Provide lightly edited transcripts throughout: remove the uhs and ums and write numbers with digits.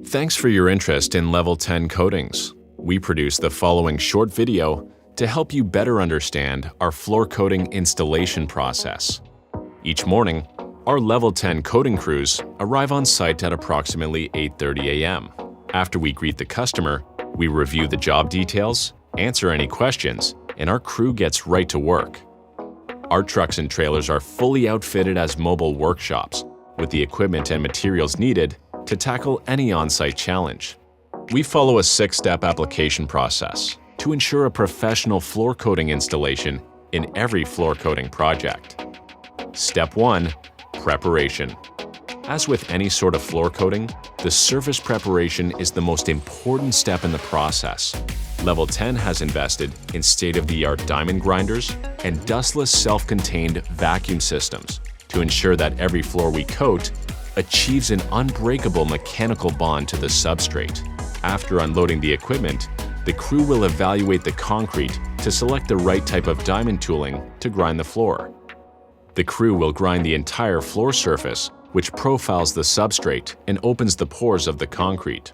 Thanks for your interest in Level 10 coatings. We produce the following short video to help you better understand our floor coating installation process. Each morning, our Level 10 coating crews arrive on site at approximately 8:30 a.m. After we greet the customer, we review the job details, answer any questions, and our crew gets right to work. Our trucks and trailers are fully outfitted as mobile workshops with the equipment and materials needed to tackle any on-site challenge. We follow a 6-step application process to ensure a professional floor coating installation in every floor coating project. Step 1. Preparation. As with any sort of floor coating, the surface preparation is the most important step in the process. Level 10 has invested in state-of-the-art diamond grinders and dustless self-contained vacuum systems to ensure that every floor we coat achieves an unbreakable mechanical bond to the substrate. After unloading the equipment, the crew will evaluate the concrete to select the right type of diamond tooling to grind the floor. The crew will grind the entire floor surface, which profiles the substrate and opens the pores of the concrete.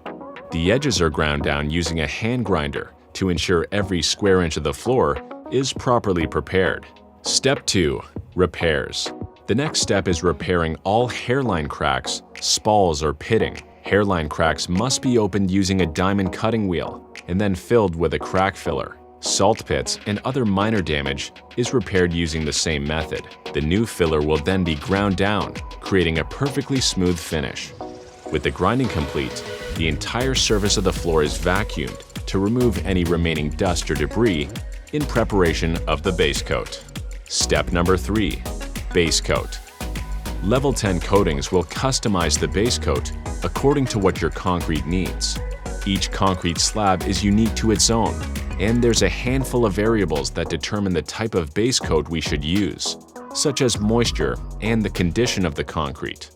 The edges are ground down using a hand grinder to ensure every square inch of the floor is properly prepared. Step 2. Repairs. The next step is repairing all hairline cracks, spalls, or pitting. Hairline cracks must be opened using a diamond cutting wheel and then filled with a crack filler. Salt pits and other minor damage is repaired using the same method. The new filler will then be ground down, creating a perfectly smooth finish. With the grinding complete, the entire surface of the floor is vacuumed to remove any remaining dust or debris in preparation of the base coat. Step number 3. Base coat. Level 10 coatings will customize the base coat according to what your concrete needs. Each concrete slab is unique to its own, and there's a handful of variables that determine the type of base coat we should use, such as moisture and the condition of the concrete.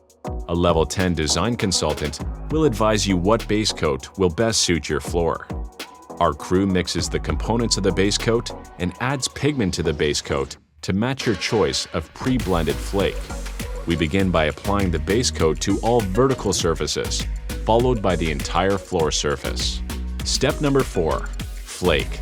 A Level 10 design consultant will advise you what base coat will best suit your floor. Our crew mixes the components of the base coat and adds pigment to the base coat to match your choice of pre-blended flake. We begin by applying the base coat to all vertical surfaces, followed by the entire floor surface. Step number 4. Flake.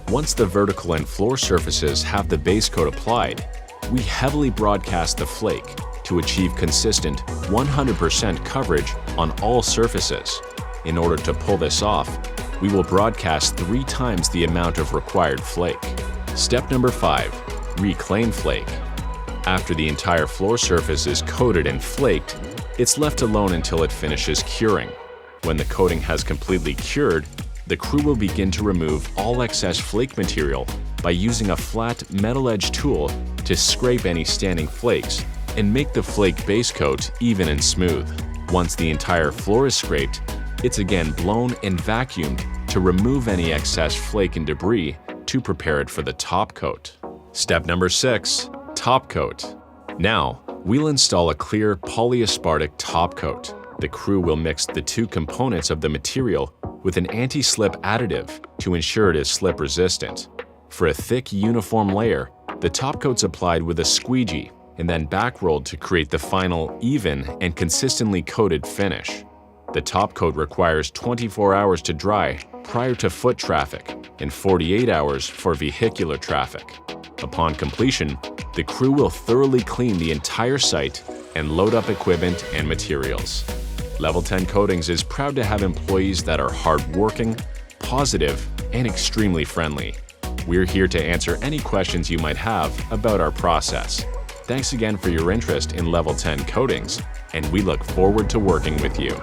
Once the vertical and floor surfaces have the base coat applied, we heavily broadcast the flake to achieve consistent 100% coverage on all surfaces. In order to pull this off, we will broadcast 3 times the amount of required flake. Step number 5. Reclaim flake. After the entire floor surface is coated and flaked, it's left alone until it finishes curing. When the coating has completely cured, the crew will begin to remove all excess flake material by using a flat metal-edged tool to scrape any standing flakes and make the flake base coat even and smooth. Once the entire floor is scraped, it's again blown and vacuumed to remove any excess flake and debris to prepare it for the top coat. Step number 6. Top coat. Now, we'll install a clear polyaspartic top coat. The crew will mix the 2 components of the material with an anti-slip additive to ensure it is slip resistant. For a thick, uniform layer, the top coat's applied with a squeegee and then back-rolled to create the final, even, and consistently coated finish. The top coat requires 24 hours to dry prior to foot traffic and 48 hours for vehicular traffic. Upon completion, the crew will thoroughly clean the entire site and load up equipment and materials. Level 10 Coatings is proud to have employees that are hardworking, positive, and extremely friendly. We're here to answer any questions you might have about our process. Thanks again for your interest in Level 10 Coatings, and we look forward to working with you.